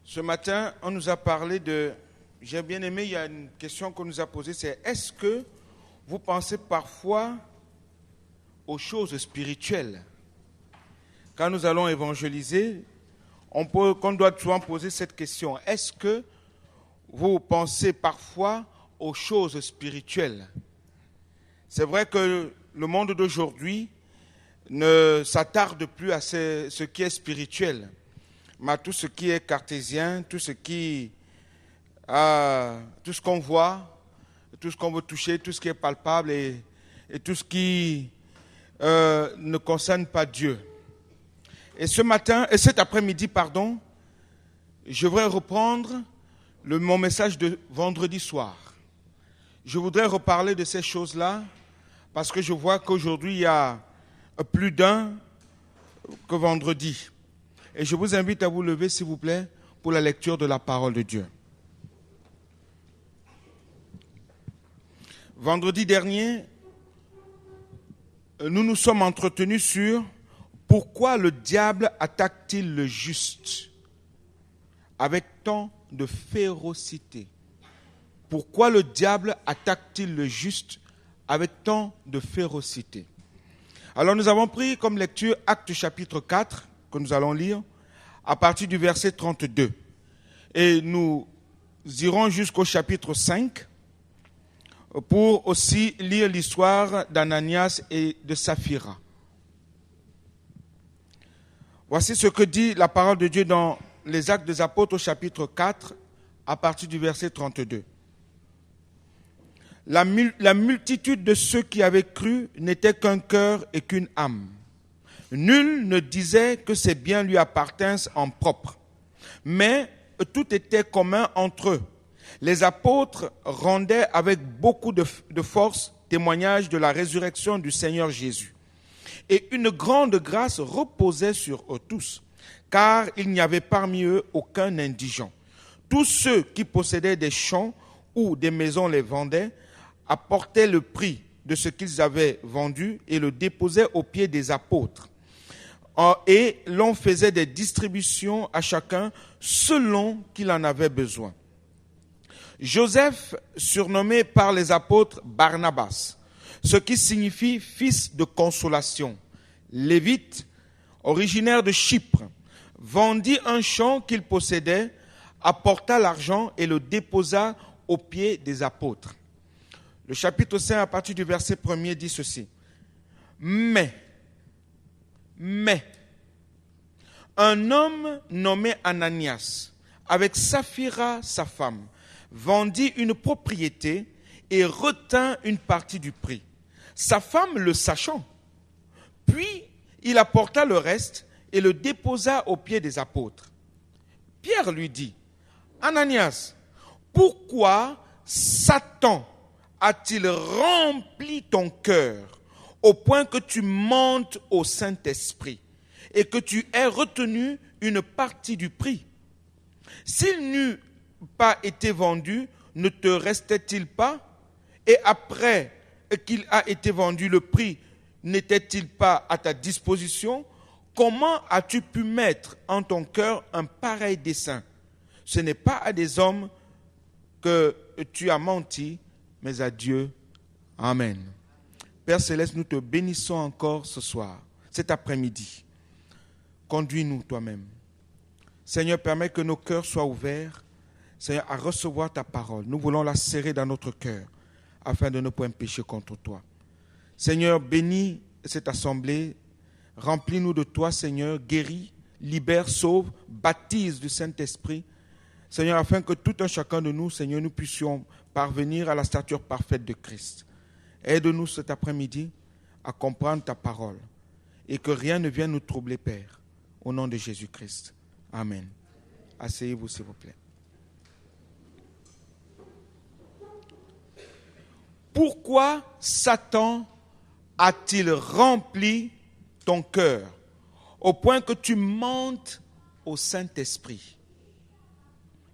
Ce matin, on nous a parlé de... J'ai bien aimé, il y a une question qu'on nous a posée, c'est est-ce que vous pensez parfois aux choses spirituelles? Quand nous allons évangéliser, on doit souvent poser cette question. Est-ce que vous pensez parfois aux choses spirituelles? C'est vrai que le monde d'aujourd'hui ne s'attarde plus à ce qui est spirituel, mais à tout ce qui est cartésien, tout ce qu'on voit, tout ce qu'on veut toucher, tout ce qui est palpable et tout ce qui ne concerne pas Dieu. Et cet après-midi, je voudrais reprendre mon message de vendredi soir. Je voudrais reparler de ces choses-là parce que je vois qu'aujourd'hui, il y a plus d'un que vendredi. Et je vous invite à vous lever, s'il vous plaît, pour la lecture de la parole de Dieu. Vendredi dernier, nous nous sommes entretenus sur pourquoi le diable attaque-t-il le juste avec tant de férocité. Pourquoi le diable attaque-t-il le juste avec tant de férocité? Alors nous avons pris comme lecture Actes chapitre 4, que nous allons lire, à partir du verset 32. Et nous irons jusqu'au chapitre 5 pour aussi lire l'histoire d'Ananias et de Saphira. Voici ce que dit la parole de Dieu dans les Actes des Apôtres au chapitre 4, à partir du verset 32. La multitude de ceux qui avaient cru n'était qu'un cœur et qu'une âme. Nul ne disait que ses biens lui appartinssent en propre, mais tout était commun entre eux. Les apôtres rendaient avec beaucoup de force témoignage de la résurrection du Seigneur Jésus. Et une grande grâce reposait sur eux tous, car il n'y avait parmi eux aucun indigent. Tous ceux qui possédaient des champs ou des maisons les vendaient, apportaient le prix de ce qu'ils avaient vendu et le déposaient aux pieds des apôtres. Et l'on faisait des distributions à chacun selon qu'il en avait besoin. Joseph, surnommé par les apôtres Barnabas, ce qui signifie fils de consolation, lévite, originaire de Chypre, vendit un champ qu'il possédait, apporta l'argent et le déposa aux pieds des apôtres. Le chapitre 5, à partir du verset 1er, dit ceci. Mais, un homme nommé Ananias, avec Saphira, sa femme, vendit une propriété et retint une partie du prix. Sa femme le sachant, puis il apporta le reste et le déposa aux pieds des apôtres. Pierre lui dit, Ananias, pourquoi Satan a-t-il rempli ton cœur au point que tu montes au Saint-Esprit et que tu aies retenu une partie du prix? S'il n'eût pas été vendu, ne te restait-il pas? Et après qu'il a été vendu, le prix n'était-il pas à ta disposition? Comment as-tu pu mettre en ton cœur un pareil dessein? Ce n'est pas à des hommes que tu as menti, mais à Dieu. Amen. Père Céleste, nous te bénissons encore ce soir, cet après-midi. Conduis-nous toi-même. Seigneur, permets que nos cœurs soient ouverts, Seigneur, à recevoir ta parole. Nous voulons la serrer dans notre cœur, afin de ne point pécher contre toi. Seigneur, bénis cette assemblée, remplis-nous de toi, Seigneur, guéris, libère, sauve, baptise du Saint-Esprit, Seigneur, afin que tout un chacun de nous, Seigneur, nous puissions parvenir à la stature parfaite de Christ. Aide-nous cet après-midi à comprendre ta parole et que rien ne vienne nous troubler, Père, au nom de Jésus-Christ. Amen. Asseyez-vous, s'il vous plaît. Pourquoi Satan a-t-il rempli ton cœur au point que tu montes au Saint-Esprit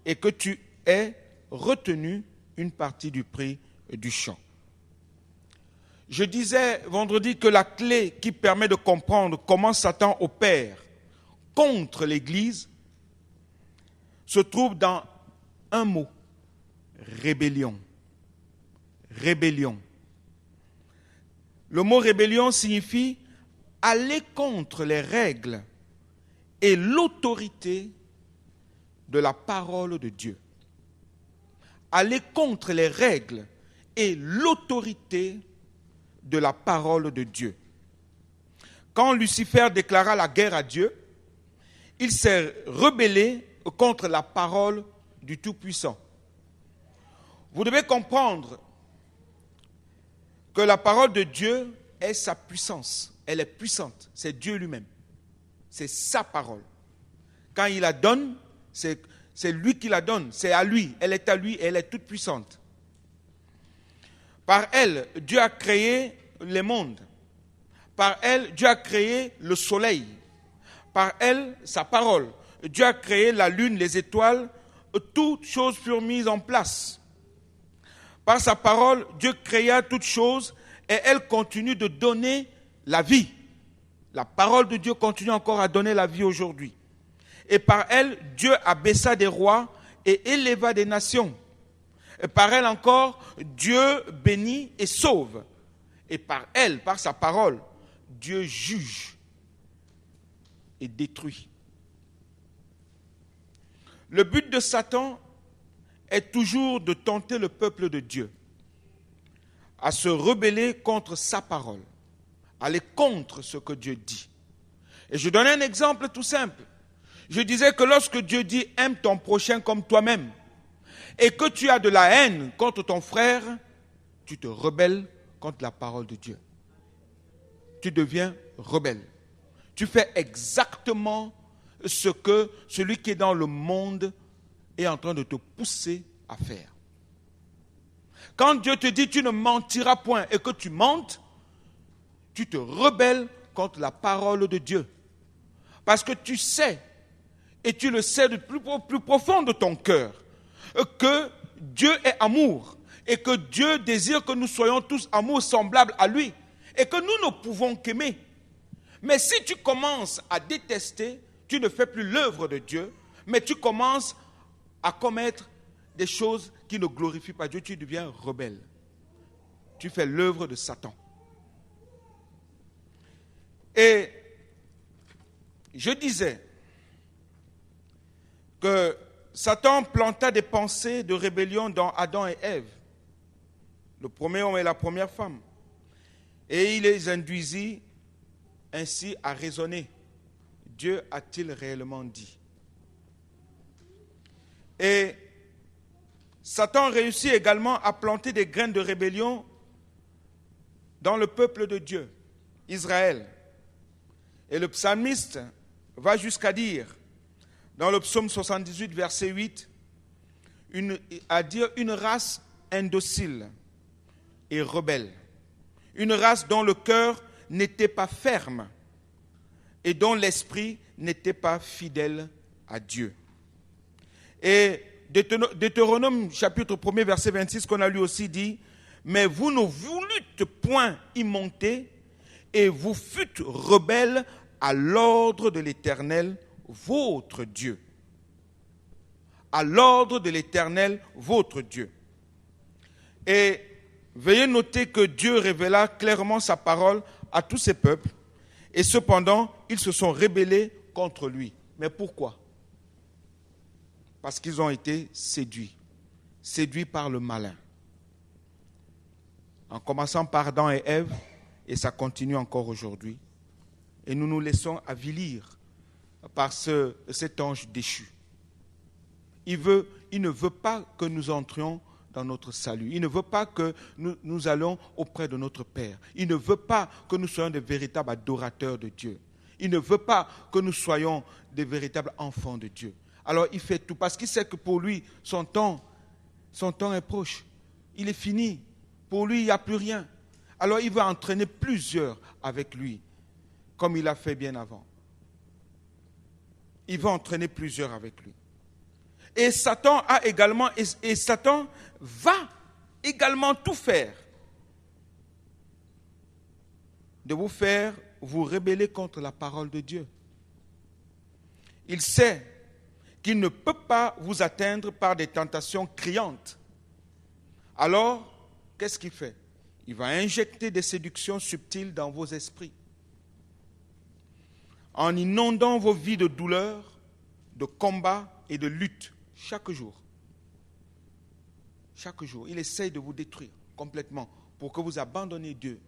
et que tu aies retenu une partie du prix du champ? Je disais vendredi que la clé qui permet de comprendre comment Satan opère contre l'Église, se trouve dans un mot, rébellion. Rébellion. Le mot rébellion signifie aller contre les règles et l'autorité de la parole de Dieu. Aller contre les règles et l'autorité de la parole de Dieu. Quand Lucifer déclara la guerre à Dieu, il s'est rebellé contre la parole du Tout-Puissant. Vous devez comprendre que la parole de Dieu est sa puissance. Elle est puissante. C'est Dieu lui-même. C'est sa parole. Quand il la donne, c'est lui qui la donne. C'est à lui. Elle est à lui et elle est toute puissante. Par elle, Dieu a créé les mondes. Par elle, Dieu a créé le soleil. Par elle, sa parole. Dieu a créé la lune, les étoiles. Toutes choses furent mises en place. Par sa parole, Dieu créa toutes choses et elle continue de donner la vie. La parole de Dieu continue encore à donner la vie aujourd'hui. Et par elle, Dieu abaissa des rois et éleva des nations. Et par elle encore, Dieu bénit et sauve. Et par elle, par sa parole, Dieu juge et détruit. Le but de Satan est toujours de tenter le peuple de Dieu à se rebeller contre sa parole, aller contre ce que Dieu dit. Et je donne un exemple tout simple. Je disais que lorsque Dieu dit « aime ton prochain comme toi-même » et que tu as de la haine contre ton frère, tu te rebelles contre la parole de Dieu. Tu deviens rebelle. Tu fais exactement ce que celui qui est dans le monde est en train de te pousser à faire. Quand Dieu te dit tu ne mentiras point et que tu mentes, tu te rebelles contre la parole de Dieu. Parce que tu sais, et tu le sais du plus profond de ton cœur, que Dieu est amour et que Dieu désire que nous soyons tous amour semblables à lui et que nous ne pouvons qu'aimer. Mais si tu commences à détester, tu ne fais plus l'œuvre de Dieu, mais tu commences à commettre des choses qui ne glorifient pas Dieu, tu deviens rebelle. Tu fais l'œuvre de Satan. Et je disais que Satan planta des pensées de rébellion dans Adam et Ève, le premier homme et la première femme. Et il les induisit ainsi à raisonner. Dieu a-t-il réellement dit? Et Satan réussit également à planter des graines de rébellion dans le peuple de Dieu, Israël. Et le psalmiste va jusqu'à dire, dans le psaume 78, verset 8, à dire une race indocile et rebelle, une race dont le cœur n'était pas ferme et dont l'esprit n'était pas fidèle à Dieu. Et Deutéronome chapitre 1er verset 26 qu'on a lu aussi dit « Mais vous ne voulûtes point y monter et vous fûtes rebelles à l'ordre de l'Éternel, votre Dieu. » À l'ordre de l'Éternel, votre Dieu. Et veuillez noter que Dieu révéla clairement sa parole à tous ses peuples et cependant, ils se sont rebellés contre lui. Mais pourquoi? Parce qu'ils ont été séduits par le malin. En commençant par Adam et Ève, et ça continue encore aujourd'hui. Et nous nous laissons avilir par cet ange déchu. Il ne veut pas que nous entrions dans notre salut. Il ne veut pas que nous allons auprès de notre Père. Il ne veut pas que nous soyons des véritables adorateurs de Dieu. Il ne veut pas que nous soyons des véritables enfants de Dieu. Alors il fait tout parce qu'il sait que pour lui, son temps est proche. Il est fini. Pour lui, il n'y a plus rien. Alors il va entraîner plusieurs avec lui, comme il a fait bien avant. Il va entraîner plusieurs avec lui. Et Satan va également tout faire de vous faire vous rebeller contre la parole de Dieu. Il sait qu'il ne peut pas vous atteindre par des tentations criantes. Alors, qu'est-ce qu'il fait? Il va injecter des séductions subtiles dans vos esprits, en inondant vos vies de douleur, de combat et de lutte chaque jour. Chaque jour, il essaye de vous détruire complètement pour que vous abandonniez Dieu.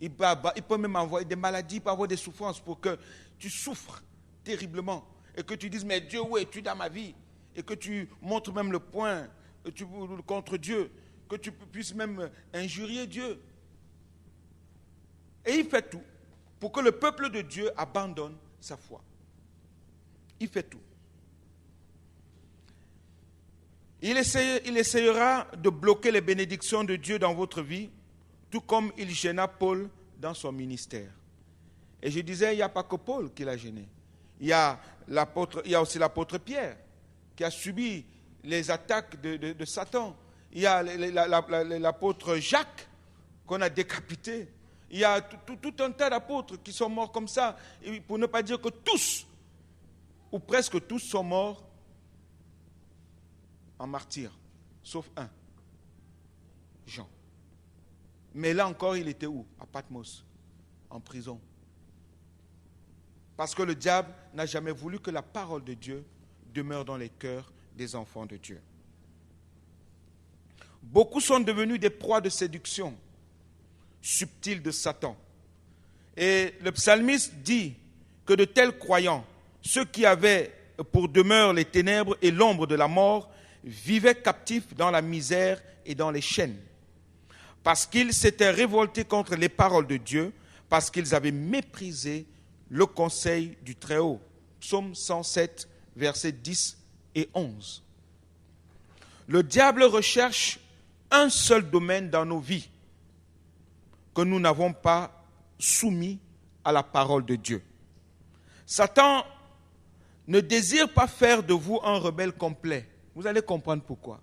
Il peut même envoyer des maladies, il peut avoir des souffrances pour que tu souffres terriblement et que tu dises, mais Dieu, où es-tu dans ma vie? Et que tu montres même le poing contre Dieu, que tu puisses même injurier Dieu. Et il fait tout pour que le peuple de Dieu abandonne sa foi. Il fait tout. Il essayera de bloquer les bénédictions de Dieu dans votre vie, tout comme il gêna Paul dans son ministère. Et je disais, il n'y a pas que Paul qui l'a gêné. Il y a aussi l'apôtre Pierre qui a subi les attaques de Satan. Il y a l'apôtre Jacques qu'on a décapité. Il y a tout un tas d'apôtres qui sont morts comme ça. Et pour ne pas dire que tous, ou presque tous, sont morts en martyr, sauf un, Jean. Mais là encore, il était où? À Patmos, en prison. Parce que le diable n'a jamais voulu que la parole de Dieu demeure dans les cœurs des enfants de Dieu. Beaucoup sont devenus des proies de séduction subtile de Satan. Et le psalmiste dit que de tels croyants, ceux qui avaient pour demeure les ténèbres et l'ombre de la mort, vivaient captifs dans la misère et dans les chaînes, parce qu'ils s'étaient révoltés contre les paroles de Dieu, parce qu'ils avaient méprisé le conseil du Très-Haut. Psaume 107, versets 10 et 11. Le diable recherche un seul domaine dans nos vies que nous n'avons pas soumis à la parole de Dieu. Satan ne désire pas faire de vous un rebelle complet. Vous allez comprendre pourquoi.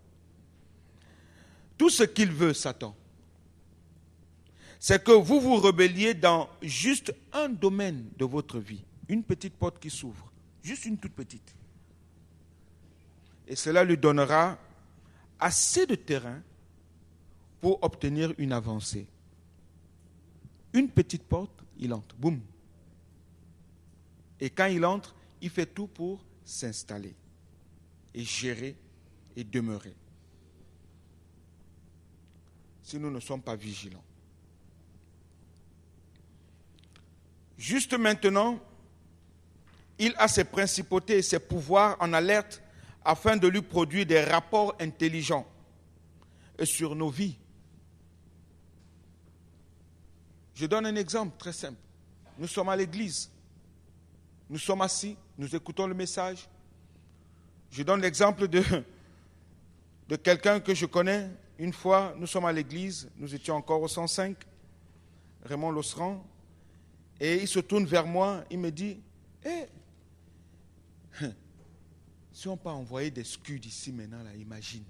Tout ce qu'il veut, Satan, c'est que vous vous rebelliez dans juste un domaine de votre vie. Une petite porte qui s'ouvre. Juste une toute petite. Et cela lui donnera assez de terrain pour obtenir une avancée. Une petite porte, il entre. Boum. Et quand il entre, il fait tout pour s'installer et gérer et demeurer. Si nous ne sommes pas vigilants. Juste maintenant, il a ses principautés et ses pouvoirs en alerte afin de lui produire des rapports intelligents sur nos vies. Je donne un exemple très simple. Nous sommes à l'église. Nous sommes assis, nous écoutons le message. Je donne l'exemple de quelqu'un que je connais. Une fois, nous sommes à l'église, nous étions encore au 105, Raymond Losserand, et il se tourne vers moi, il me dit, si on peut envoyer des scuds ici maintenant, là, imagine.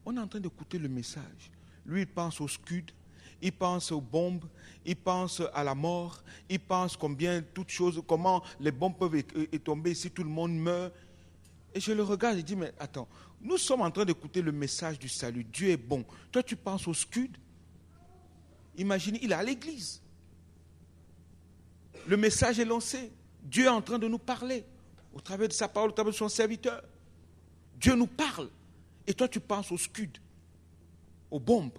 On est en train d'écouter le message. Lui, il pense aux scuds, il pense aux bombes, il pense à la mort, il pense combien toutes choses, comment les bombes peuvent tomber si tout le monde meurt. Et je le regarde et dis, mais attends, nous sommes en train d'écouter le message du salut. Dieu est bon. Toi, tu penses aux scuds? Imagine, il est à l'église. Le message est lancé. Dieu est en train de nous parler au travers de sa parole, au travers de son serviteur. Dieu nous parle. Et toi, tu penses aux scuds, aux bombes.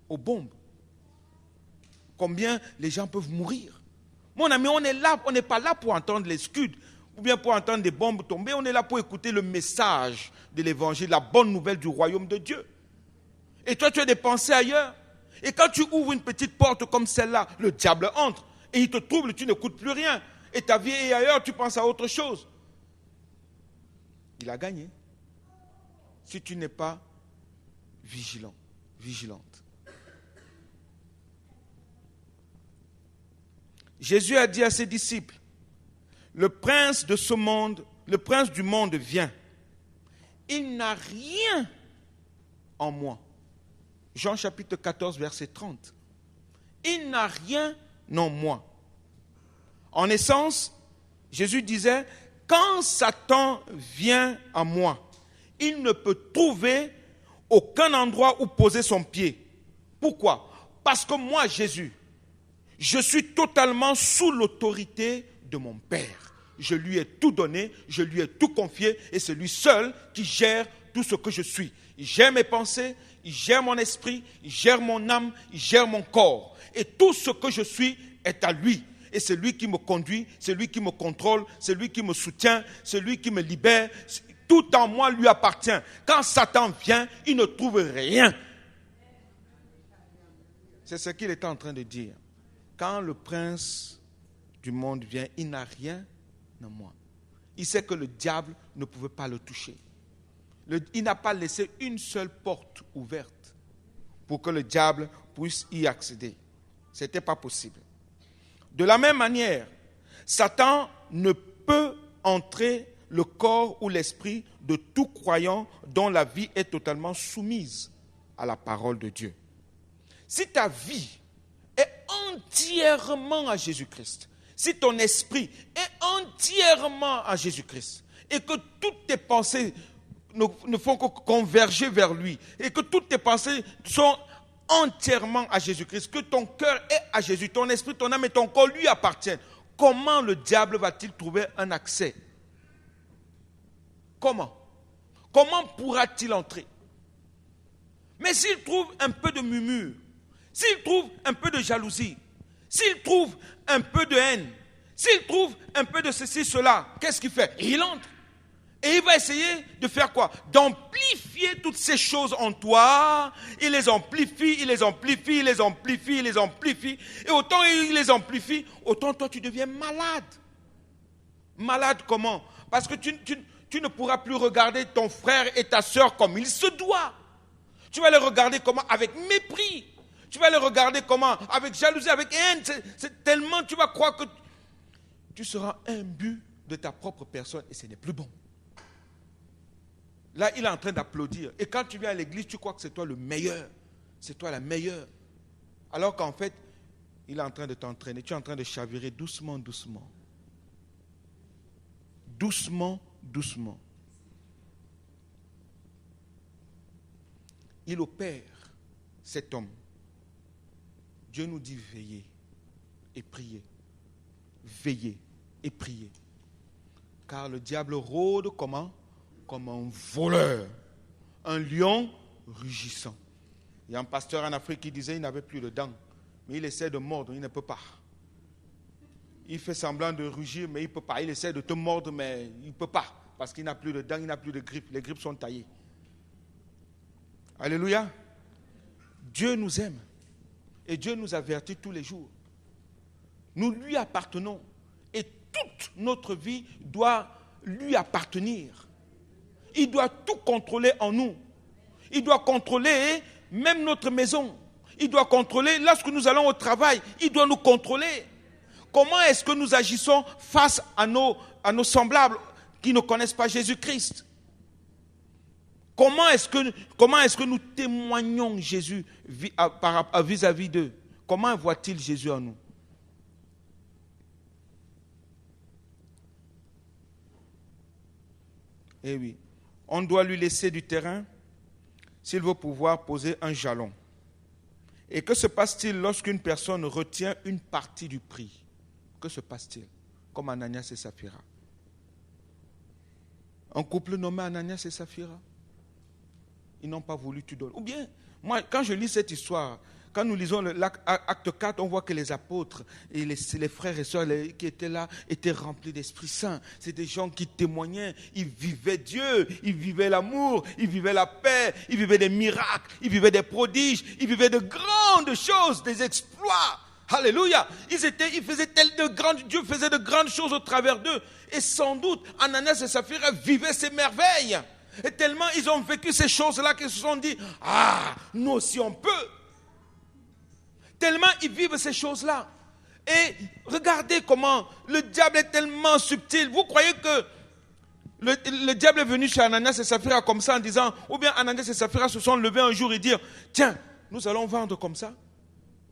Aux bombes. Combien les gens peuvent mourir. Mon ami, on est là, on n'est pas là pour entendre les scuds ou bien pour entendre des bombes tomber. On est là pour écouter le message de l'évangile, la bonne nouvelle du royaume de Dieu. Et toi, tu as des pensées ailleurs. Et quand tu ouvres une petite porte comme celle-là, le diable entre et il te trouble, tu n'écoutes plus rien. Et ta vie est ailleurs, tu penses à autre chose. Il a gagné. Si tu n'es pas vigilant, vigilante. Jésus a dit à ses disciples, le prince de ce monde, le prince du monde vient. Il n'a rien en moi. Jean chapitre 14, verset 30. Il n'a rien en moi. En essence, Jésus disait, quand Satan vient à moi, il ne peut trouver aucun endroit où poser son pied. Pourquoi? Parce que moi, Jésus, je suis totalement sous l'autorité de mon Père. Je lui ai tout donné, je lui ai tout confié et c'est lui seul qui gère tout ce que je suis. Il gère mes pensées, il gère mon esprit, il gère mon âme, il gère mon corps. Et tout ce que je suis est à lui. Et c'est lui qui me conduit, c'est lui qui me contrôle, c'est lui qui me soutient, c'est lui qui me libère. Tout en moi lui appartient. Quand Satan vient, il ne trouve rien. C'est ce qu'il était en train de dire. Quand le prince du monde vient, il n'a rien en moi. Il sait que le diable ne pouvait pas le toucher. Il n'a pas laissé une seule porte ouverte pour que le diable puisse y accéder. Ce n'était pas possible. De la même manière, Satan ne peut entrer le corps ou l'esprit de tout croyant dont la vie est totalement soumise à la parole de Dieu. Si ta vie est entièrement à Jésus-Christ, si ton esprit est entièrement à Jésus-Christ et que toutes tes pensées ne font que converger vers lui et que toutes tes pensées sont entièrement à Jésus-Christ, que ton cœur est à Jésus, ton esprit, ton âme et ton corps lui appartiennent, comment le diable va-t-il trouver un accès? Comment pourra-t-il entrer? Mais s'il trouve un peu de murmure, s'il trouve un peu de jalousie, s'il trouve un peu de haine, s'il trouve un peu de ceci, cela, qu'est-ce qu'il fait? Il entre. Et il va essayer de faire quoi? D'amplifier toutes ces choses en toi. Il les amplifie, il les amplifie, il les amplifie, il les amplifie. Et autant il les amplifie, autant toi tu deviens malade. Malade comment? Parce que tu ne pourras plus regarder ton frère et ta soeur comme il se doit. Tu vas les regarder comment? Avec mépris. Tu vas les regarder comment? Avec jalousie, avec haine. C'est tellement, tu vas croire que tu seras imbu de ta propre personne et ce n'est plus bon. Là, il est en train d'applaudir. Et quand tu viens à l'église, tu crois que c'est toi le meilleur. C'est toi la meilleure. Alors qu'en fait, il est en train de t'entraîner. Tu es en train de chavirer doucement, doucement. Doucement, doucement. Il opère, cet homme. Dieu nous dit veillez et priez. Veillez et priez. Car le diable rôde comment? Comme un voleur, un lion rugissant. Il y a un pasteur en Afrique qui disait qu'il n'avait plus de dents, mais il essaie de mordre, il ne peut pas. Il fait semblant de rugir, mais il ne peut pas. Il essaie de te mordre, mais il ne peut pas, parce qu'il n'a plus de dents, il n'a plus de griffes. Les griffes sont taillées. Alléluia. Dieu nous aime et Dieu nous avertit tous les jours. Nous lui appartenons et toute notre vie doit lui appartenir. Il doit tout contrôler en nous. Il doit contrôler même notre maison. Il doit contrôler lorsque nous allons au travail. Il doit nous contrôler. Comment est-ce que nous agissons face à nos semblables qui ne connaissent pas Jésus-Christ? Comment est-ce que nous témoignons Jésus vis-à-vis d'eux? Comment voit-il Jésus en nous? Eh oui. On doit lui laisser du terrain s'il veut pouvoir poser un jalon. Et que se passe-t-il lorsqu'une personne retient une partie du prix? Que se passe-t-il? Comme Ananias et Saphira. Un couple nommé Ananias et Saphira. Ils n'ont pas voulu tu donnes. Ou bien, moi, quand je lis cette histoire, quand nous lisons l'acte 4, on voit que les apôtres et les frères et sœurs qui étaient là étaient remplis d'Esprit Saint. C'est des gens qui témoignaient, ils vivaient Dieu, ils vivaient l'amour, ils vivaient la paix, ils vivaient des miracles, ils vivaient des prodiges, ils vivaient de grandes choses, des exploits. Alléluia. Dieu faisait de grandes choses au travers d'eux. Et sans doute, Ananias et Saphira vivaient ces merveilles. Et tellement ils ont vécu ces choses-là qu'ils se sont dit, nous aussi on peut. Tellement ils vivent ces choses-là. Et regardez comment le diable est tellement subtil. Vous croyez que le diable est venu chez Ananias et Saphira comme ça en disant, ou bien Ananias et Saphira se sont levés un jour et dire, tiens, nous allons vendre comme ça.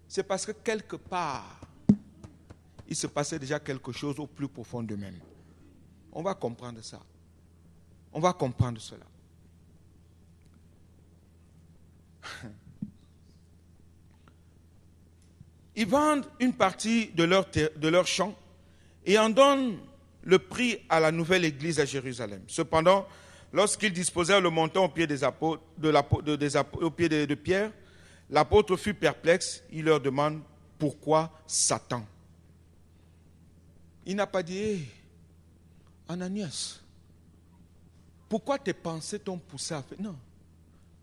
C'est parce que quelque part, il se passait déjà quelque chose au plus profond d'eux-mêmes. On va comprendre ça. On va comprendre cela. Ils vendent une partie de leur champ et en donnent le prix à la nouvelle église à Jérusalem. Cependant, lorsqu'ils disposèrent le montant au pied de Pierre, l'apôtre fut perplexe. Il leur demande pourquoi Satan. Il n'a pas dit, hey, Ananias, pourquoi tes pensées t'ont poussé à faire? Non.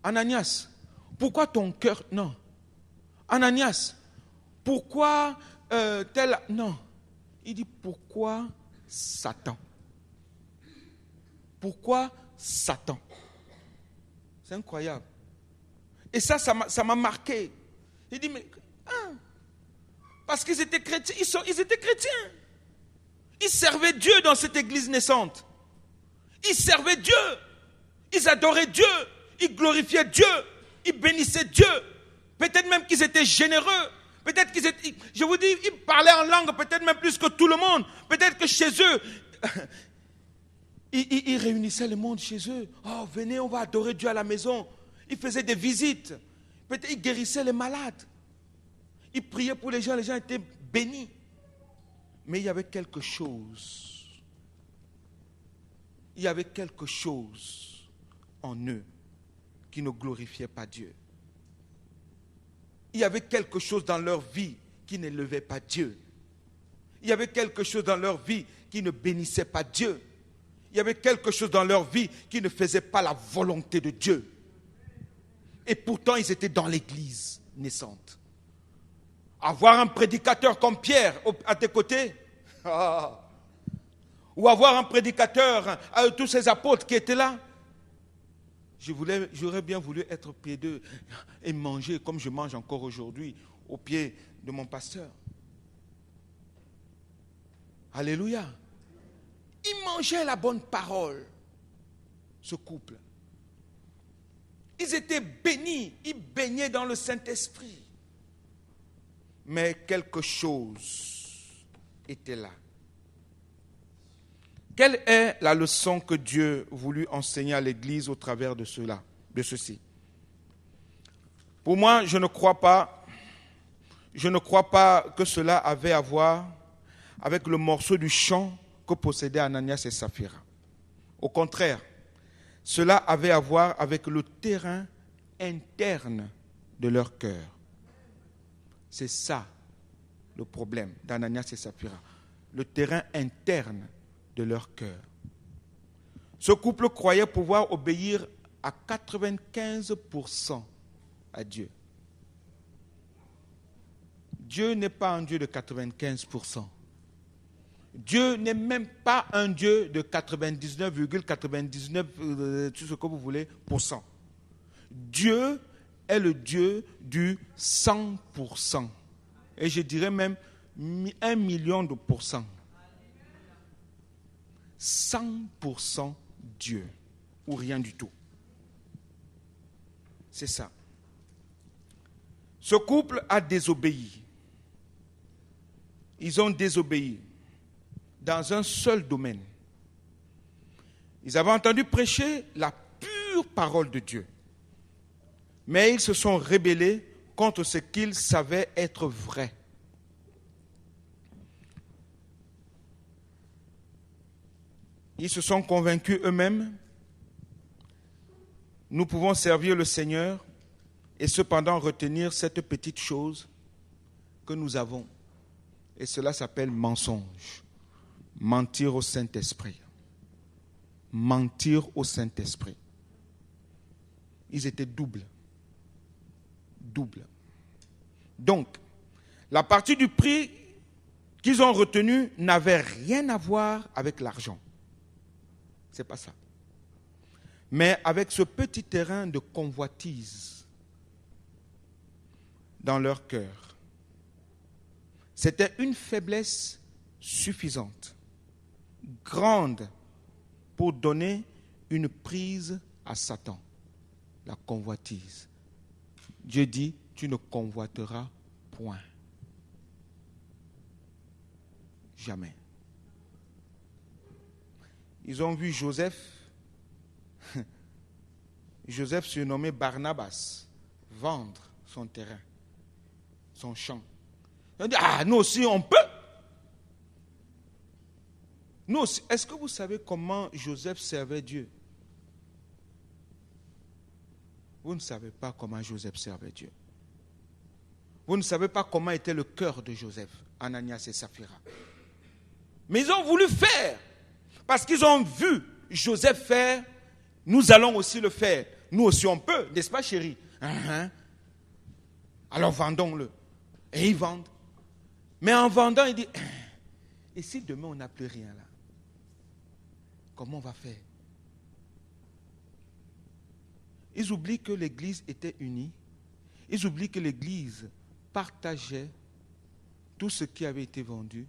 Ananias, pourquoi ton cœur? Non. Ananias, pourquoi tel? Non. Il dit pourquoi Satan? Pourquoi Satan? C'est incroyable. Et ça m'a marqué. Il dit, mais parce qu'ils étaient chrétiens, ils étaient chrétiens. Ils servaient Dieu dans cette église naissante. Ils servaient Dieu. Ils adoraient Dieu. Ils glorifiaient Dieu. Ils bénissaient Dieu. Peut-être même qu'ils étaient généreux. Peut-être qu'ils étaient, je vous dis, ils parlaient en langue peut-être même plus que tout le monde. Peut-être que chez eux, ils réunissaient le monde chez eux. Oh, venez, on va adorer Dieu à la maison. Ils faisaient des visites. Peut-être ils guérissaient les malades. Ils priaient pour les gens étaient bénis. Mais il y avait quelque chose. Il y avait quelque chose en eux qui ne glorifiait pas Dieu. Il y avait quelque chose dans leur vie qui n'élevait pas Dieu. Il y avait quelque chose dans leur vie qui ne bénissait pas Dieu. Il y avait quelque chose dans leur vie qui ne faisait pas la volonté de Dieu. Et pourtant, ils étaient dans l'église naissante. Avoir un prédicateur comme Pierre à tes côtés, ou avoir un prédicateur avec tous ces apôtres qui étaient là, j'aurais bien voulu être pied d'eux et manger comme je mange encore aujourd'hui au pied de mon pasteur. Alléluia. Ils mangeaient la bonne parole, ce couple. Ils étaient bénis, ils baignaient dans le Saint-Esprit. Mais quelque chose était là. Quelle est la leçon que Dieu voulut enseigner à l'Église au travers de ceci? Pour moi, je ne crois pas que cela avait à voir avec le morceau du champ que possédaient Ananias et Saphira. Au contraire, cela avait à voir avec le terrain interne de leur cœur. C'est ça le problème d'Ananias et Saphira. Le terrain interne de leur cœur. Ce couple croyait pouvoir obéir à 95% à Dieu. Dieu n'est pas un Dieu de 95%. Dieu n'est même pas un Dieu de 99,99, tout ce que vous voulez, %. Dieu est le Dieu du 100%. Et je dirais même 1 million de %. 100% Dieu, ou rien du tout. C'est ça. Ce couple a désobéi. Ils ont désobéi dans un seul domaine. Ils avaient entendu prêcher la pure parole de Dieu. Mais ils se sont rebellés contre ce qu'ils savaient être vrai. Ils se sont convaincus eux-mêmes, nous pouvons servir le Seigneur et cependant retenir cette petite chose que nous avons. Et cela s'appelle mensonge. Mentir au Saint-Esprit. Mentir au Saint-Esprit. Ils étaient doubles. Donc, la partie du prix qu'ils ont retenu n'avait rien à voir avec l'argent. C'est pas ça. Mais avec ce petit terrain de convoitise dans leur cœur. C'était une faiblesse suffisante, grande, pour donner une prise à Satan, la convoitise. Dieu dit, tu ne convoiteras point. Jamais. ils ont vu Joseph, Joseph surnommé Barnabas, vendre son terrain, son champ. Ils ont dit, ah, nous aussi on peut. Nous aussi. Est-ce que vous savez comment Joseph servait Dieu? Vous ne savez pas comment Joseph servait Dieu. Vous ne savez pas comment était le cœur de Joseph, Ananias et Saphira. Mais ils ont voulu faire. Parce qu'ils ont vu Joseph faire, nous allons aussi le faire. Nous aussi on peut, n'est-ce pas chérie? Alors vendons-le. Et ils vendent. Mais en vendant, il dit, et si demain on n'a plus rien là? Comment on va faire? Ils oublient que l'Église était unie. Ils oublient que l'Église partageait tout ce qui avait été vendu.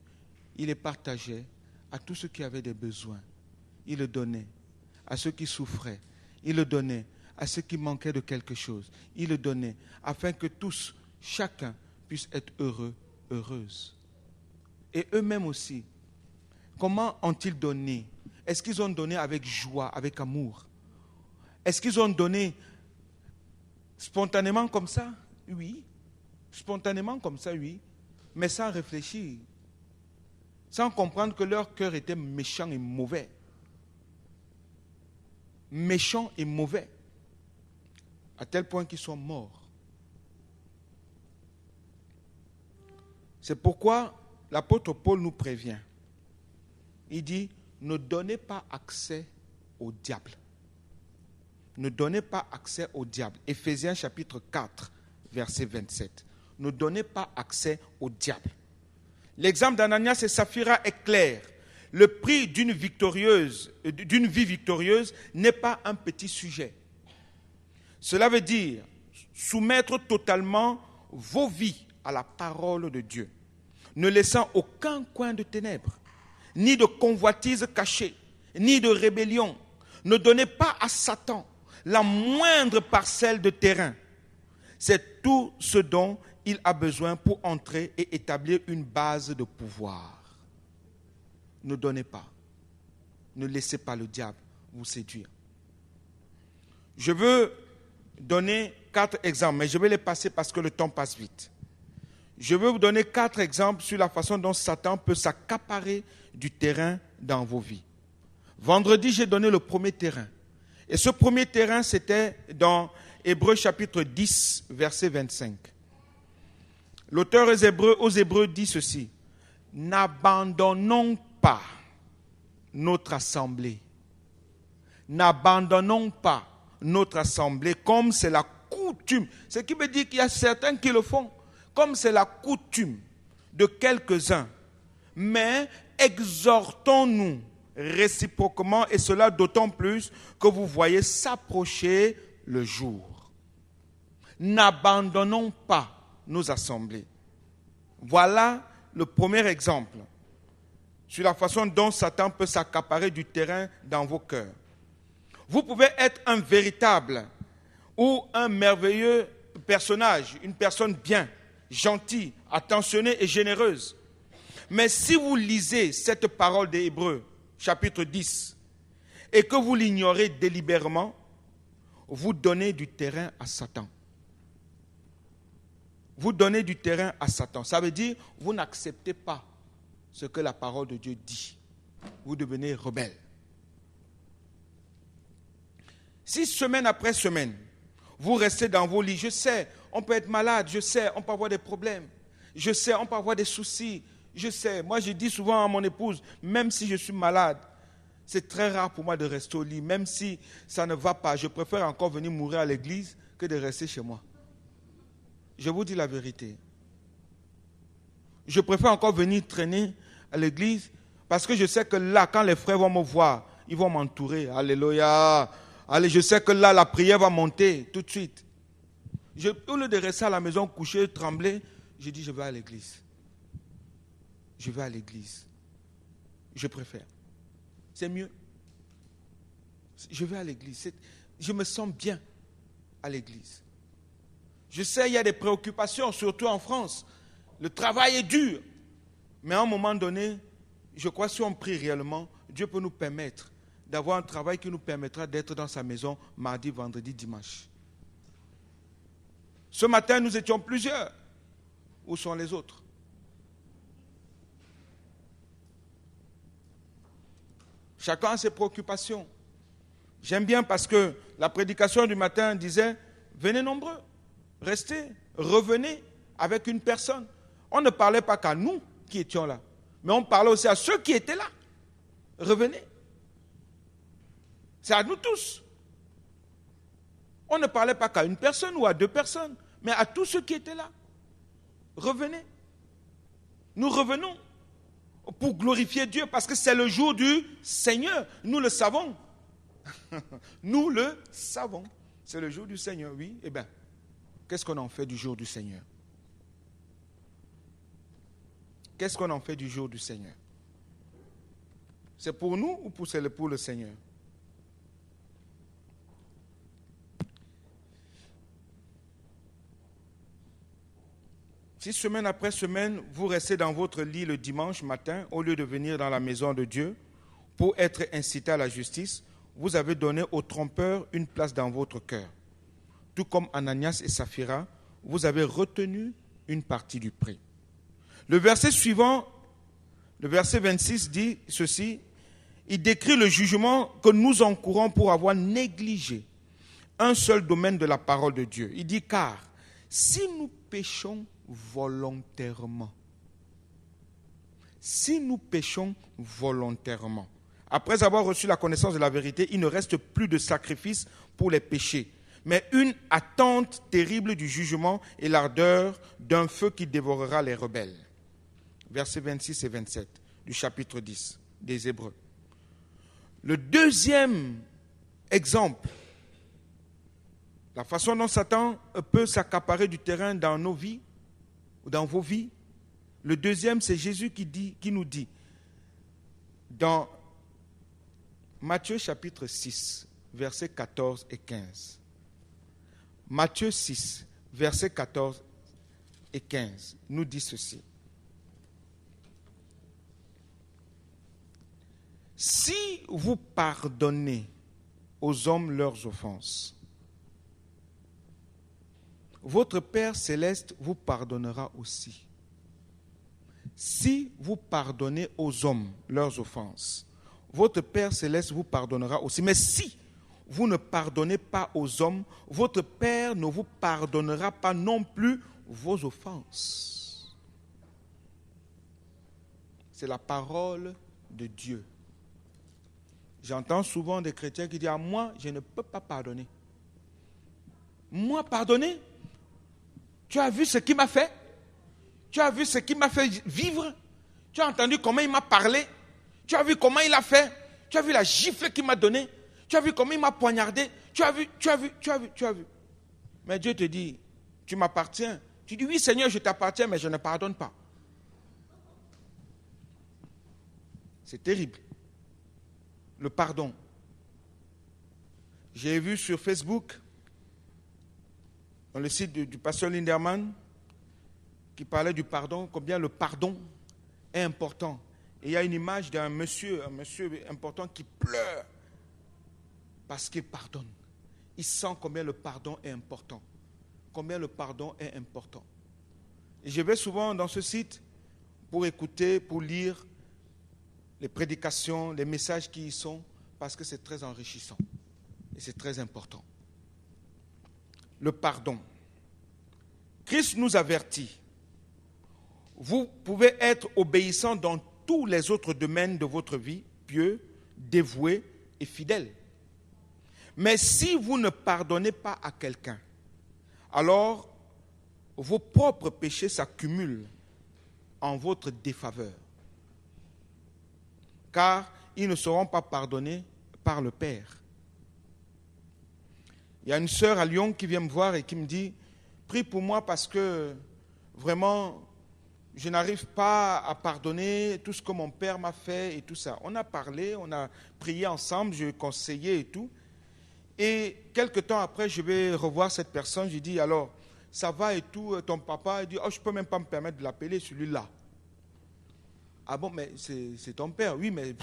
Il les partageait à tous ceux qui avaient des besoins. Il le donnait à ceux qui souffraient. Il le donnait à ceux qui manquaient de quelque chose. Il le donnait afin que tous, chacun, puisse être heureux, heureuse. Et eux-mêmes aussi, comment ont-ils donné? Est-ce qu'ils ont donné avec joie, avec amour? Est-ce qu'ils ont donné spontanément comme ça? Oui. Spontanément comme ça, oui. Mais sans réfléchir. Sans comprendre que leur cœur était méchant et mauvais. Méchant et mauvais. À tel point qu'ils sont morts. C'est pourquoi l'apôtre Paul nous prévient. Il dit, ne donnez pas accès au diable. Ne donnez pas accès au diable. Éphésiens chapitre 4, verset 27. Ne donnez pas accès au diable. L'exemple d'Ananias et Saphira est clair. Le prix d'une vie victorieuse n'est pas un petit sujet. Cela veut dire soumettre totalement vos vies à la parole de Dieu, ne laissant aucun coin de ténèbres, ni de convoitise cachée, ni de rébellion. Ne donnez pas à Satan la moindre parcelle de terrain. C'est tout ce dont il a besoin pour entrer et établir une base de pouvoir. Ne donnez pas. Ne laissez pas le diable vous séduire. Je veux donner 4 exemples, mais je vais les passer parce que le temps passe vite. Je veux vous donner 4 exemples sur la façon dont Satan peut s'accaparer du terrain dans vos vies. Vendredi, j'ai donné le premier terrain. Et ce premier terrain, c'était dans Hébreux chapitre 10, verset 25. L'auteur aux Hébreux dit ceci. N'abandonnons pas notre assemblée. N'abandonnons pas notre assemblée comme c'est la coutume. Ce qui veut dire qu'il y a certains qui le font. Comme c'est la coutume de quelques-uns. Mais exhortons-nous réciproquement, et cela d'autant plus que vous voyez s'approcher le jour. N'abandonnons pas nos assemblées. Voilà le premier exemple sur la façon dont Satan peut s'accaparer du terrain dans vos cœurs. Vous pouvez être un véritable ou un merveilleux personnage, une personne bien, gentille, attentionnée et généreuse. Mais si vous lisez cette parole des Hébreux, chapitre 10, et que vous l'ignorez délibérément, vous donnez du terrain à Satan. Vous donnez du terrain à Satan. Ça veut dire, vous n'acceptez pas ce que la parole de Dieu dit. Vous devenez rebelle. Si semaine après semaine, vous restez dans vos lits, je sais, on peut être malade, je sais, on peut avoir des problèmes, je sais, on peut avoir des soucis, je sais. Moi, je dis souvent à mon épouse, même si je suis malade, c'est très rare pour moi de rester au lit, même si ça ne va pas. Je préfère encore venir mourir à l'église que de rester chez moi. Je vous dis la vérité. Je préfère encore venir traîner à l'église parce que je sais que là, quand les frères vont me voir, ils vont m'entourer. Alléluia. Allez, je sais que là, la prière va monter tout de suite. Au lieu de rester à la maison couché, trembler, je dis je vais à l'église. Je vais à l'église. Je préfère. C'est mieux. Je vais à l'église. Je me sens bien à l'église. Je sais, il y a des préoccupations, surtout en France. Le travail est dur. Mais à un moment donné, je crois que si on prie réellement, Dieu peut nous permettre d'avoir un travail qui nous permettra d'être dans sa maison mardi, vendredi, dimanche. Ce matin, nous étions plusieurs. Où sont les autres? Chacun a ses préoccupations. J'aime bien parce que la prédication du matin disait, venez nombreux, restez, revenez avec une personne. On ne parlait pas qu'à nous qui étions là, mais on parlait aussi à ceux qui étaient là. Revenez. C'est à nous tous. On ne parlait pas qu'à une personne ou à deux personnes, mais à tous ceux qui étaient là. Revenez. Nous revenons pour glorifier Dieu parce que c'est le jour du Seigneur. Nous le savons. Nous le savons. C'est le jour du Seigneur, oui. Eh bien, qu'est-ce qu'on en fait du jour du Seigneur? Qu'est-ce qu'on en fait du jour du Seigneur? C'est pour nous ou c'est pour le Seigneur? Si semaine après semaine, vous restez dans votre lit le dimanche matin, au lieu de venir dans la maison de Dieu pour être incité à la justice, vous avez donné aux trompeurs une place dans votre cœur. Tout comme Ananias et Saphira, vous avez retenu une partie du prix. Le verset suivant, le verset 26 dit ceci, il décrit le jugement que nous encourons pour avoir négligé un seul domaine de la parole de Dieu. Il dit, car si nous péchons volontairement, après avoir reçu la connaissance de la vérité, il ne reste plus de sacrifice pour les péchés, mais une attente terrible du jugement et l'ardeur d'un feu qui dévorera les rebelles. Versets 26 et 27 du chapitre 10 des Hébreux. Le deuxième exemple, la façon dont Satan peut s'accaparer du terrain dans nos vies, ou dans vos vies. Le deuxième, c'est Jésus qui nous dit, dans Matthieu chapitre 6, versets 14 et 15. Matthieu 6, versets 14 et 15, nous dit ceci. Si vous pardonnez aux hommes leurs offenses, votre Père céleste vous pardonnera aussi. Si vous pardonnez aux hommes leurs offenses, votre Père céleste vous pardonnera aussi. Mais si vous ne pardonnez pas aux hommes, votre Père ne vous pardonnera pas non plus vos offenses. C'est la parole de Dieu. J'entends souvent des chrétiens qui disent « Ah, moi, je ne peux pas pardonner. » Moi, pardonner? Tu as vu ce qu'il m'a fait? Tu as vu ce qu'il m'a fait vivre? Tu as entendu comment il m'a parlé? Tu as vu comment il a fait? Tu as vu la gifle qu'il m'a donnée? Tu as vu comment il m'a poignardé? Tu as vu. Mais Dieu te dit, tu m'appartiens. Tu dis, oui Seigneur, je t'appartiens, mais je ne pardonne pas. C'est terrible. Le pardon. J'ai vu sur Facebook, dans le site du pasteur Linderman, qui parlait du pardon, combien le pardon est important. Et il y a une image d'un monsieur, un monsieur important qui pleure parce qu'il pardonne. Il sent combien le pardon est important. Combien le pardon est important. Et je vais souvent dans ce site pour écouter, pour lire les prédications, les messages qui y sont, parce que c'est très enrichissant. Et c'est très important. Le pardon. Christ nous avertit. Vous pouvez être obéissant dans tous les autres domaines de votre vie, pieux, dévoué et fidèle. Mais si vous ne pardonnez pas à quelqu'un, alors vos propres péchés s'accumulent en votre défaveur. Car ils ne seront pas pardonnés par le Père. Il y a une sœur à Lyon qui vient me voir et qui me dit « Prie pour moi parce que vraiment, je n'arrive pas à pardonner tout ce que mon père m'a fait et tout ça. » On a parlé, on a prié ensemble, je conseillais et tout. Et quelque temps après, je vais revoir cette personne, je dis « Alors, ça va et tout, ton papa ?» Il dit « Oh, je ne peux même pas me permettre de l'appeler celui-là. » Ah bon, mais c'est ton père. Oui, mais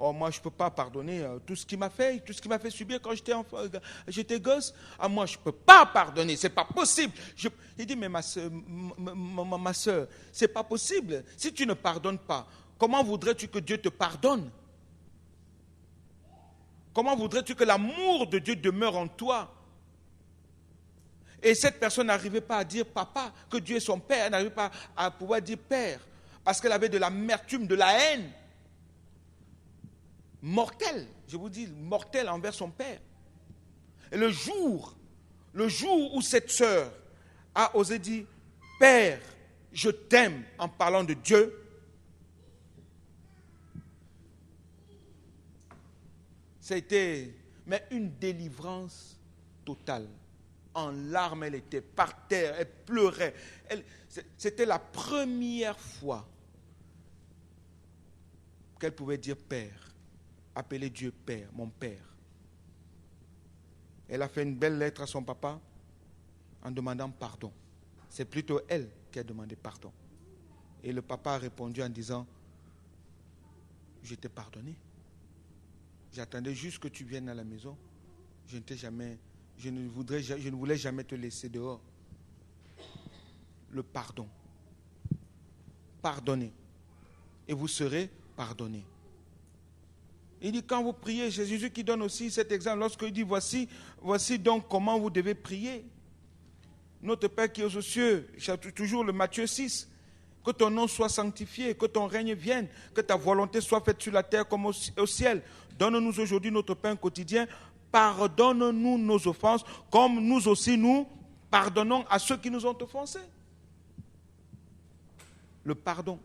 Oh, moi, je ne peux pas pardonner tout ce qu'il m'a fait subir quand j'étais gosse. Ah, moi, je ne peux pas pardonner, ce n'est pas possible. Il dit, mais ma soeur, ce n'est pas possible. Si tu ne pardonnes pas, comment voudrais-tu que Dieu te pardonne? Comment voudrais-tu que l'amour de Dieu demeure en toi? Et cette personne n'arrivait pas à dire papa, que Dieu est son père. Elle n'arrivait pas à pouvoir dire père, parce qu'elle avait de l'amertume, de la haine mortelle, je vous dis, mortelle envers son père. Et le jour où cette sœur a osé dire Père, je t'aime en parlant de Dieu, ça a été une délivrance totale. En larmes, elle était par terre, elle pleurait. C'était la première fois qu'elle pouvait dire Père, appeler Dieu Père, mon Père. Elle a fait une belle lettre à son papa en demandant pardon. C'est plutôt elle qui a demandé pardon. Et le papa a répondu en disant, je t'ai pardonné. J'attendais juste que tu viennes à la maison. Je ne voulais jamais te laisser dehors. Le pardon. Pardonnez. Et vous serez pardonnés. Il dit, quand vous priez, c'est Jésus qui donne aussi cet exemple. Lorsqu'il dit, voici donc comment vous devez prier. Notre Père qui est aux cieux, toujours le Matthieu 6, que ton nom soit sanctifié, que ton règne vienne, que ta volonté soit faite sur la terre comme au ciel. Donne-nous aujourd'hui notre pain quotidien. Pardonne-nous nos offenses, comme nous aussi nous pardonnons à ceux qui nous ont offensés. Le pardon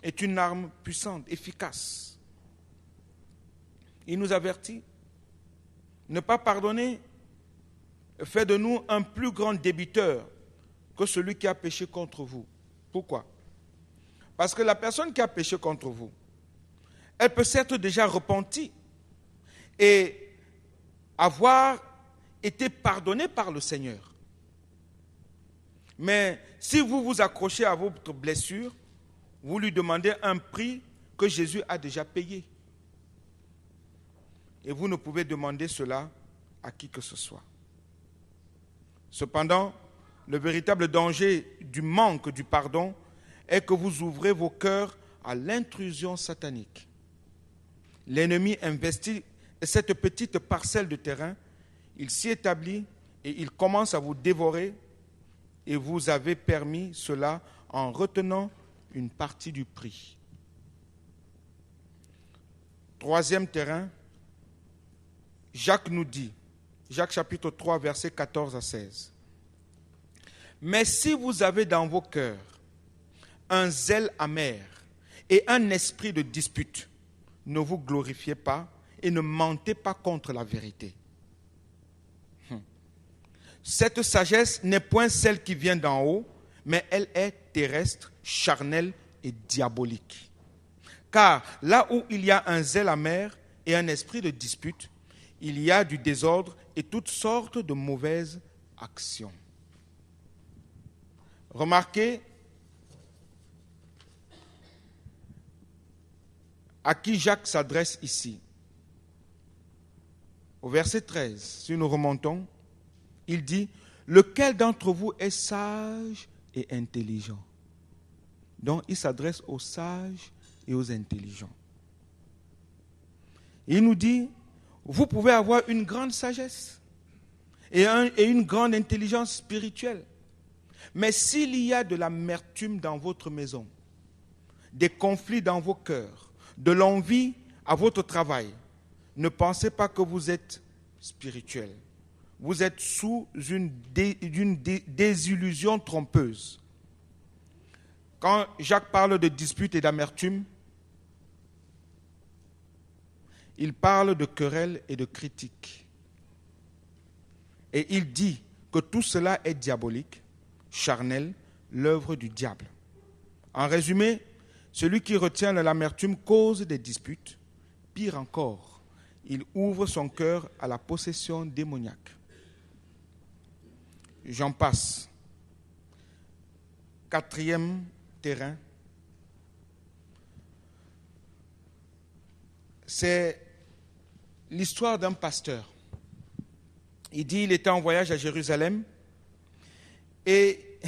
est une arme puissante, efficace. Il nous avertit. Ne pas pardonner fait de nous un plus grand débiteur que celui qui a péché contre vous. Pourquoi? Parce que la personne qui a péché contre vous, elle peut s'être déjà repentie et avoir été pardonnée par le Seigneur. Mais si vous vous accrochez à votre blessure, vous lui demandez un prix que Jésus a déjà payé. Et vous ne pouvez demander cela à qui que ce soit. Cependant, le véritable danger du manque du pardon est que vous ouvrez vos cœurs à l'intrusion satanique. L'ennemi investit cette petite parcelle de terrain, il s'y établit et il commence à vous dévorer, et vous avez permis cela en retenant une partie du prix. Troisième terrain, Jacques nous dit, Jacques chapitre 3, versets 14 à 16. Mais si vous avez dans vos cœurs un zèle amer et un esprit de dispute, ne vous glorifiez pas et ne mentez pas contre la vérité. Cette sagesse n'est point celle qui vient d'en haut, mais elle est terrestre, charnelle et diabolique. Car là où il y a un zèle amer et un esprit de dispute, il y a du désordre et toutes sortes de mauvaises actions. Remarquez à qui Jacques s'adresse ici. Au verset 13, si nous remontons, il dit « Lequel d'entre vous est sage et intelligent ?» Donc, il s'adresse aux sages et aux intelligents. Il nous dit « Vous pouvez avoir une grande sagesse et une grande intelligence spirituelle. Mais s'il y a de l'amertume dans votre maison, des conflits dans vos cœurs, de l'envie à votre travail, ne pensez pas que vous êtes spirituel. Vous êtes sous une désillusion trompeuse. » Quand Jacques parle de dispute et d'amertume, il parle de querelle et de critique. Et il dit que tout cela est diabolique, charnel, l'œuvre du diable. En résumé, celui qui retient l'amertume cause des disputes. Pire encore, il ouvre son cœur à la possession démoniaque. J'en passe. Quatrième terrain. c'est l'histoire d'un pasteur. Il dit qu'il était en voyage à Jérusalem et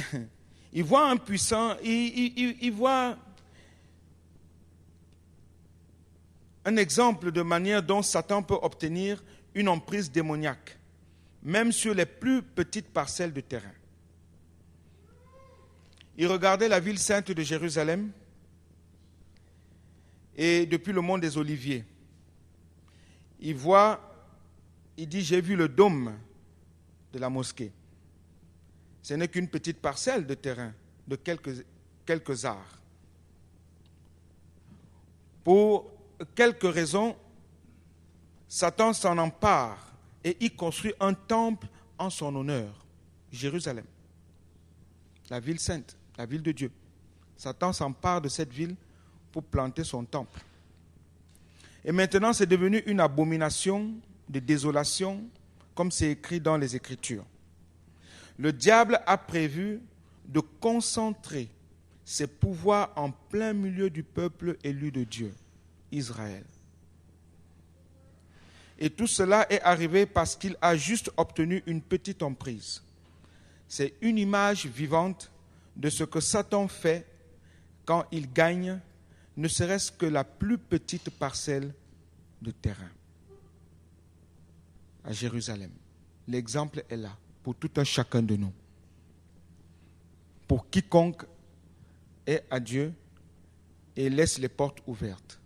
il voit un puissant, il voit un exemple de manière dont Satan peut obtenir une emprise démoniaque, même sur les plus petites parcelles de terrain. Il regardait la ville sainte de Jérusalem et depuis le mont des Oliviers, il dit, j'ai vu le dôme de la mosquée. Ce n'est qu'une petite parcelle de terrain, de quelques arts. Pour quelques raisons, Satan s'en empare et y construit un temple en son honneur, Jérusalem, la ville sainte, la ville de Dieu. Satan s'empare de cette ville pour planter son temple. Et maintenant, c'est devenu une abomination de désolation, comme c'est écrit dans les Écritures. Le diable a prévu de concentrer ses pouvoirs en plein milieu du peuple élu de Dieu, Israël. Et tout cela est arrivé parce qu'il a juste obtenu une petite emprise. C'est une image vivante de ce que Satan fait quand il gagne, ne serait-ce que la plus petite parcelle de terrain à Jérusalem. L'exemple est là pour tout un chacun de nous. Pour quiconque est à Dieu et laisse les portes ouvertes.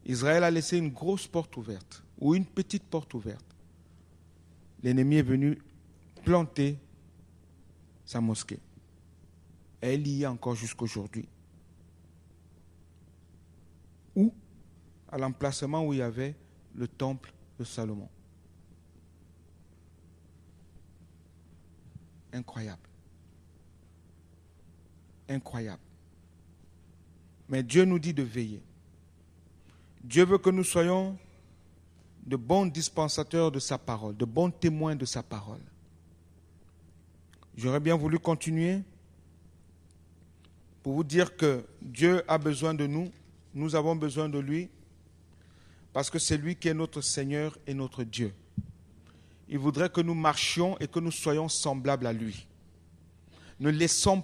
Israël a laissé une grosse porte ouverte ou une petite porte ouverte. L'ennemi est venu planter sa mosquée. Et elle y est encore jusqu'aujourd'hui. Ou à l'emplacement où il y avait le temple de Salomon. Incroyable. Incroyable. Mais Dieu nous dit de veiller. Dieu veut que nous soyons de bons dispensateurs de sa parole, de bons témoins de sa parole. J'aurais bien voulu continuer pour vous dire que Dieu a besoin de nous, nous avons besoin de lui, parce que c'est lui qui est notre Seigneur et notre Dieu. Il voudrait que nous marchions et que nous soyons semblables à lui. Ne laissons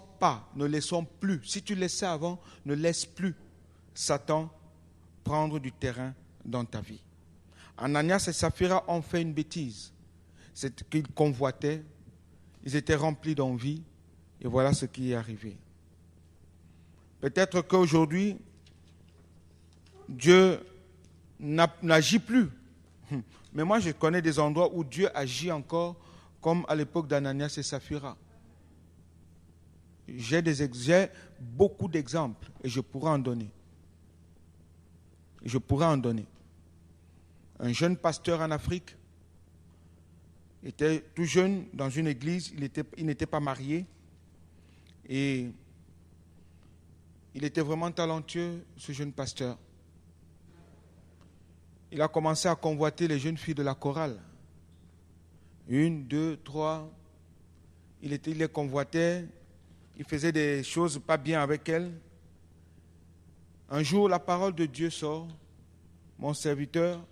plus. Si tu laissais avant, ne laisse plus Satan prendre du terrain dans ta vie. Ananias et Saphira ont fait une bêtise. C'est qu'ils convoitaient, ils étaient remplis d'envie, et voilà ce qui est arrivé. Peut-être qu'aujourd'hui, Dieu n'agit plus. Mais moi, je connais des endroits où Dieu agit encore, comme à l'époque d'Ananias et Saphira. J'ai beaucoup d'exemples et je pourrais en donner. Un jeune pasteur en Afrique était tout jeune dans une église, il n'était pas marié et il était vraiment talentueux, ce jeune pasteur. Il a commencé à convoiter les jeunes filles de la chorale. 1, 2, 3. Il les convoitait. Il faisait des choses pas bien avec elles. Un jour, la parole de Dieu sort. Mon serviteur,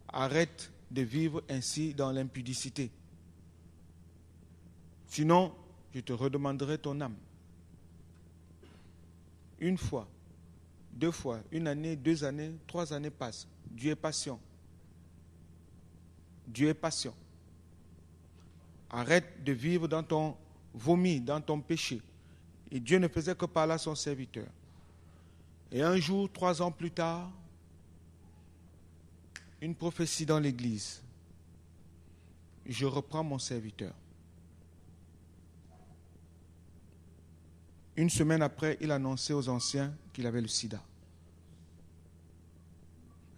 arrête de vivre ainsi dans l'impudicité. Sinon, je te redemanderai ton âme. 1 fois, 2 fois, 1 année, 2 années, 3 années passent. Dieu est patient. Dieu est patient. Arrête de vivre dans ton vomi, dans ton péché. Et Dieu ne faisait que parler à son serviteur. Et un jour, 3 ans plus tard, une prophétie dans l'église. Je reprends mon serviteur. 1 semaine après, il annonçait aux anciens qu'il avait le sida.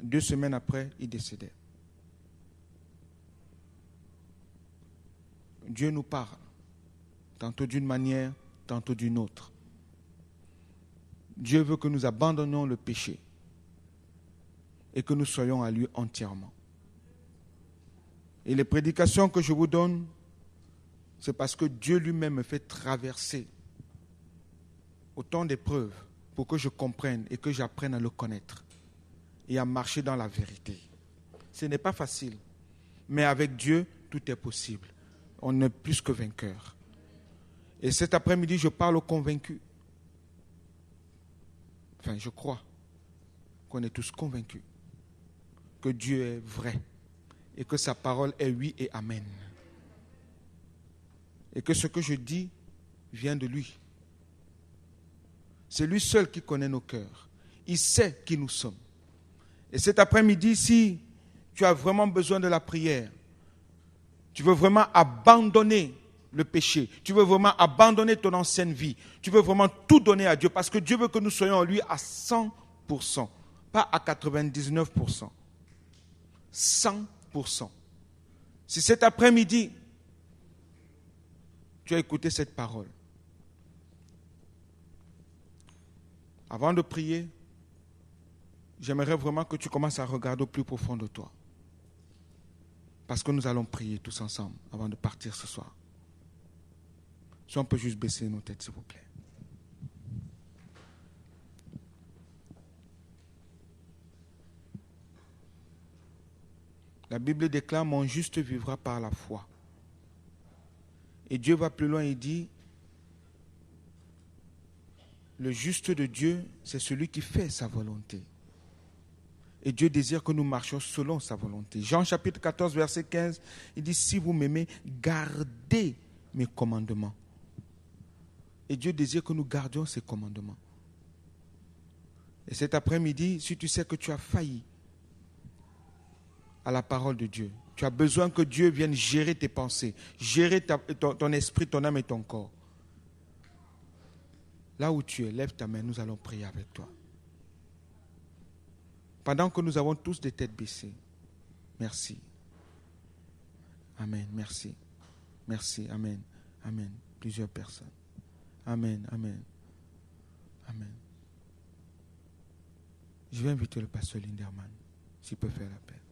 2 semaines après, il décédait. Dieu nous parle, tantôt d'une manière, tantôt d'une autre. Dieu veut que nous abandonnions le péché et que nous soyons à lui entièrement. Et les prédications que je vous donne, c'est parce que Dieu lui-même me fait traverser autant d'épreuves pour que je comprenne et que j'apprenne à le connaître. et à marcher dans la vérité. Ce n'est pas facile, mais avec Dieu, tout est possible. On est plus que vainqueur. Et cet après-midi, je parle aux convaincus. Enfin, je crois qu'on est tous convaincus que Dieu est vrai et que sa parole est oui et amen. Et que ce que je dis vient de lui. C'est lui seul qui connaît nos cœurs. Il sait qui nous sommes. Et cet après-midi, si tu as vraiment besoin de la prière, tu veux vraiment abandonner le péché, tu veux vraiment abandonner ton ancienne vie, tu veux vraiment tout donner à Dieu, parce que Dieu veut que nous soyons en lui à 100%, pas à 99%. 100%. Si cet après-midi, tu as écouté cette parole, avant de prier, j'aimerais vraiment que tu commences à regarder au plus profond de toi. Parce que nous allons prier tous ensemble avant de partir ce soir. Si on peut juste baisser nos têtes, s'il vous plaît. La Bible déclare, mon juste vivra par la foi. Et Dieu va plus loin et dit, le juste de Dieu, c'est celui qui fait sa volonté. Et Dieu désire que nous marchions selon sa volonté. Jean chapitre 14, verset 15, il dit, si vous m'aimez, gardez mes commandements. Et Dieu désire que nous gardions ses commandements. Et cet après-midi, si tu sais que tu as failli à la parole de Dieu, tu as besoin que Dieu vienne gérer tes pensées, gérer ton esprit, ton âme et ton corps. Là où tu es, lève ta main, nous allons prier avec toi. Pendant que nous avons tous des têtes baissées. Merci. Amen, merci. Merci, amen, amen. Plusieurs personnes. Amen, amen, amen. Je vais inviter le pasteur Linderman, s'il peut faire l'appel.